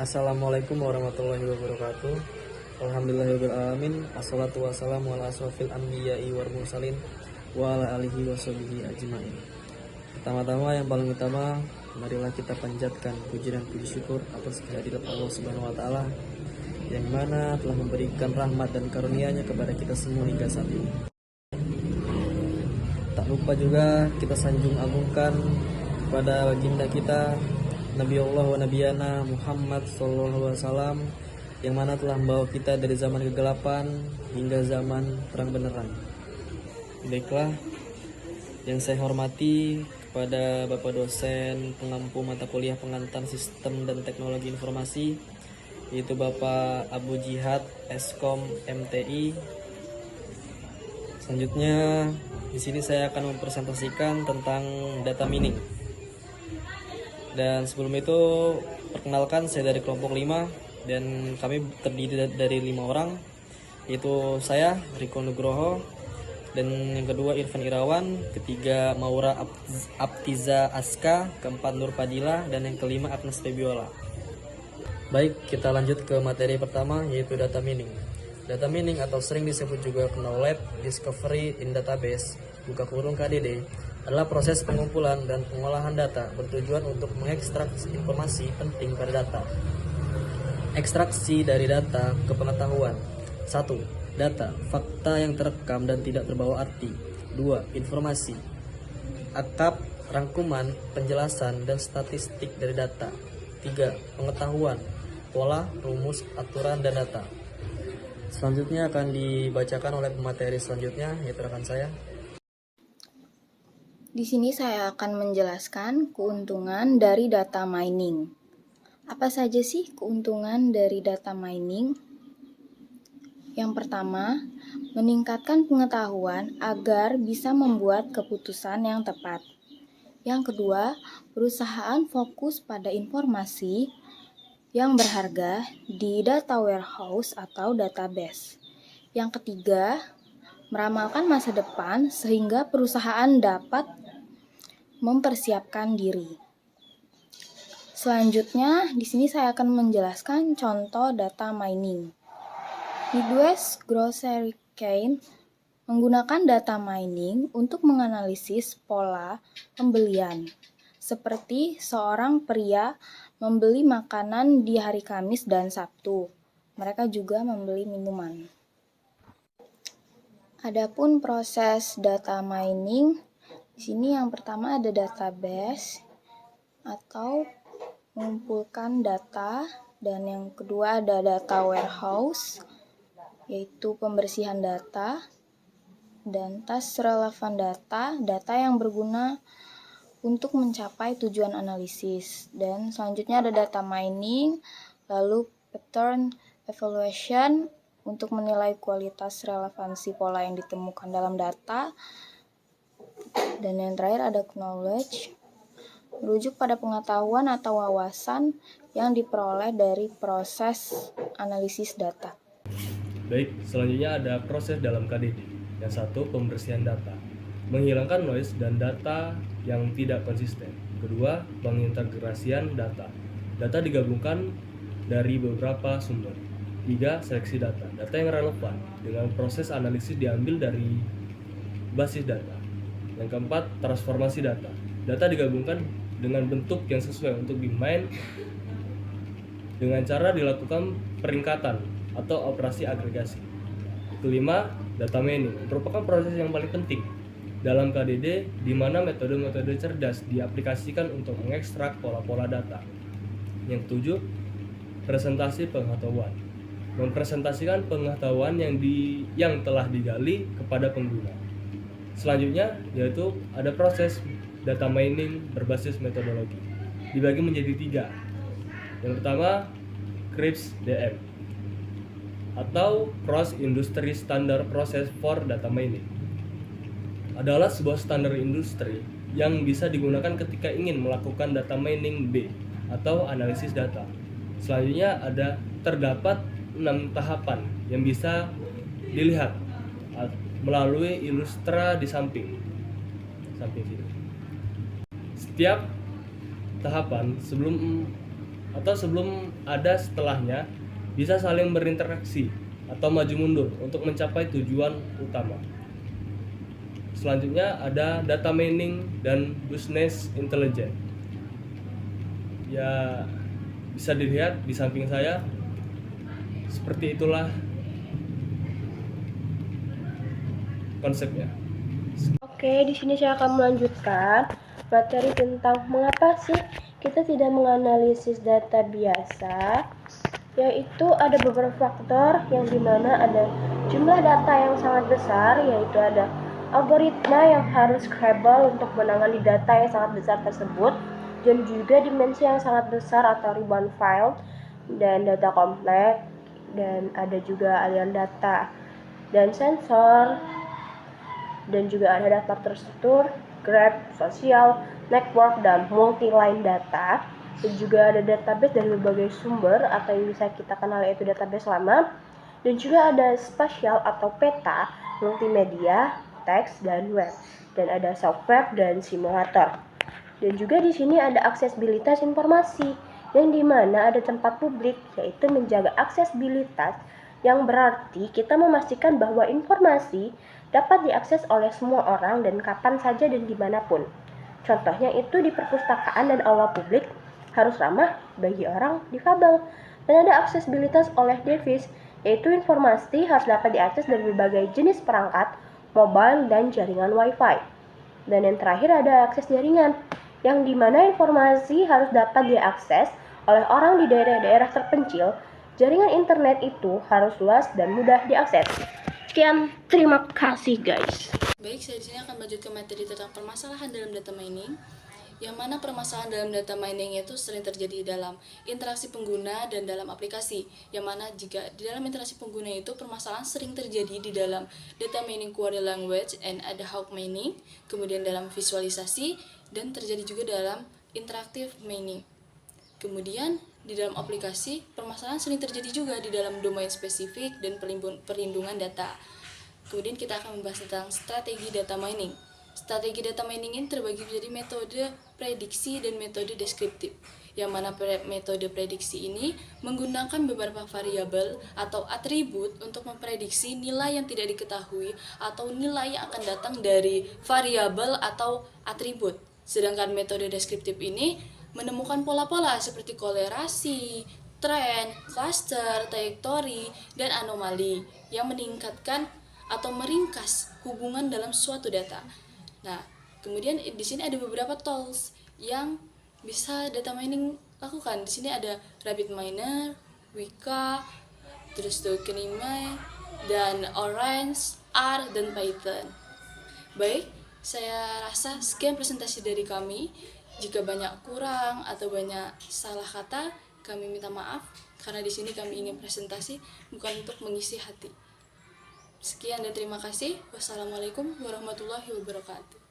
Assalamualaikum warahmatullahi wabarakatuh. Alhamdulillahirabbil alamin. Assalatu wassalamu ala asrofil anbiya'i wal mursalin wa ala alihi washabihi ajmain. Pertama-tama yang paling utama, marilah kita panjatkan puji dan puji syukur atas kehadirat Allah Subhanahu wa taala yang mana telah memberikan rahmat dan karunia-Nya kepada kita semua hingga saat ini. Tak lupa juga kita sanjung agungkan kepada baginda kita Nabi Allah wa Nabiyana Muhammad Sallallahu Alaihi Wasallam yang mana telah membawa kita dari zaman kegelapan hingga zaman terang benderang. Baiklah, yang saya hormati kepada Bapak dosen pengampu mata kuliah pengantar sistem dan teknologi informasi, yaitu Bapak Abu Jihad Eskom MTI. Selanjutnya di sini saya akan mempresentasikan tentang data mining. Dan sebelum itu, perkenalkan saya dari kelompok 5 dan kami terdiri dari 5 orang, yaitu saya Riko Nugroho, dan yang kedua Irfan Irawan, ketiga Maura Aptiza Aska, keempat Nur Padilla, dan yang kelima Agnes Febiola. Baik, kita lanjut ke materi pertama, yaitu data mining. Data mining atau sering disebut juga knowledge discovery in database, buka kurung KDD, adalah proses pengumpulan dan pengolahan data bertujuan untuk mengekstrak informasi penting pada data. Ekstraksi dari data ke pengetahuan. 1. Data, fakta yang terekam dan tidak terbawa arti. 2. Informasi, akap, rangkuman, penjelasan, dan statistik dari data. 3. Pengetahuan, pola, rumus, aturan, dan data. Selanjutnya akan dibacakan oleh pemateri selanjutnya, yaitu rekan saya. Di sini saya akan menjelaskan keuntungan dari data mining. Apa saja sih keuntungan dari data mining? Yang pertama, meningkatkan pengetahuan agar bisa membuat keputusan yang tepat. Yang kedua, perusahaan fokus pada informasi yang berharga di data warehouse atau database. Yang ketiga, meramalkan masa depan sehingga perusahaan dapat mempersiapkan diri. Selanjutnya, di sini saya akan menjelaskan contoh data mining. Midwest Grocery Chain menggunakan data mining untuk menganalisis pola pembelian, seperti seorang pria membeli makanan di hari Kamis dan Sabtu. Mereka juga membeli minuman. Adapun proses data mining, di sini yang pertama ada database atau mengumpulkan data, dan yang kedua ada data warehouse yaitu pembersihan data, dan tas relevan data yang berguna untuk mencapai tujuan analisis. Dan selanjutnya ada data mining, lalu pattern evaluation untuk menilai kualitas relevansi pola yang ditemukan dalam data. Dan yang terakhir ada knowledge, merujuk pada pengetahuan atau wawasan yang diperoleh dari proses analisis data. Baik, selanjutnya ada proses dalam KDD. Yang satu, pembersihan data, menghilangkan noise dan data yang tidak konsisten. Kedua, pengintegrasian data. Data digabungkan dari beberapa sumber. 3. Seleksi data. Data yang relevan dengan proses analisis diambil dari basis data. Yang keempat, transformasi data. Data digabungkan dengan bentuk yang sesuai untuk dimain dengan cara dilakukan peringkatan atau operasi agregasi. Kelima, data mining merupakan proses yang paling penting dalam KDD, di mana metode-metode cerdas diaplikasikan untuk mengekstrak pola-pola data. Yang ketujuh, presentasi pengetahuan, mempresentasikan pengetahuan yang telah digali kepada pengguna. Selanjutnya yaitu ada proses data mining berbasis metodologi, dibagi menjadi 3. Yang pertama, CRISP DM atau Cross Industry Standard Process for Data Mining, adalah sebuah standar industri yang bisa digunakan ketika ingin melakukan data mining B atau analisis data. Selanjutnya terdapat 6 tahapan yang bisa dilihat melalui ilustra di samping sini. Setiap tahapan sebelum atau sebelum ada setelahnya bisa saling berinteraksi atau maju mundur untuk mencapai tujuan utama. Selanjutnya ada data mining dan business intelligence. Ya, bisa dilihat di samping saya. Seperti itulah konsepnya. Oke, di sini saya akan melanjutkan materi tentang mengapa sih kita tidak menganalisis data biasa, yaitu ada beberapa faktor yang dimana ada jumlah data yang sangat besar, yaitu ada algoritma yang harus scalable untuk menangani data yang sangat besar tersebut, dan juga dimensi yang sangat besar atau ribuan file dan data kompleks, dan ada juga aliran data dan sensor, dan juga ada data terstruktur, graph, sosial, network, dan multi-line data. Dan juga ada database dari berbagai sumber atau yang bisa kita kenal yaitu database lama. Dan juga ada spasial atau peta, multimedia, teks, dan web. Dan ada software dan simulator. Dan juga di sini ada aksesibilitas informasi, yang dimana ada tempat publik, yaitu menjaga aksesibilitas, yang berarti kita memastikan bahwa informasi dapat diakses oleh semua orang dan kapan saja dan dimanapun. Contohnya itu di perpustakaan dan aula publik harus ramah bagi orang difabel. Dan ada aksesibilitas oleh device, yaitu informasi harus dapat diakses dari berbagai jenis perangkat, mobile, dan jaringan Wi-Fi. Dan yang terakhir ada akses jaringan, yang dimana informasi harus dapat diakses oleh orang di daerah-daerah terpencil. Jaringan internet itu harus luas dan mudah diakses. Sekian, terima kasih guys. Baik, saya di sini akan melanjutkan materi tentang permasalahan dalam data mining. Yang mana permasalahan dalam data mining itu sering terjadi dalam interaksi pengguna dan dalam aplikasi. Yang mana jika di dalam interaksi pengguna itu permasalahan sering terjadi di dalam data mining query language and ad hoc mining, kemudian dalam visualisasi, dan terjadi juga dalam interactive mining. Kemudian di dalam aplikasi, permasalahan sering terjadi juga di dalam domain spesifik dan perlindungan data. Kemudian kita akan membahas tentang strategi data mining. Strategi data mining ini terbagi menjadi metode prediksi dan metode deskriptif. Yang mana metode prediksi ini menggunakan beberapa variabel atau atribut untuk memprediksi nilai yang tidak diketahui atau nilai yang akan datang dari variabel atau atribut. Sedangkan metode deskriptif ini menemukan pola-pola seperti kolerasi, tren, cluster, trajektori, dan anomali yang meningkatkan atau meringkas hubungan dalam suatu data. Nah, kemudian di sini ada beberapa tools yang bisa data mining lakukan. Di sini ada RabbitMiner, Weka, terus Tokenify, dan Orange, R, dan Python. Baik, saya rasa sekian presentasi dari kami. Jika banyak kurang atau banyak salah kata, kami minta maaf karena di sini kami ingin presentasi bukan untuk mengisi hati. Sekian dan terima kasih. Wassalamualaikum warahmatullahi wabarakatuh.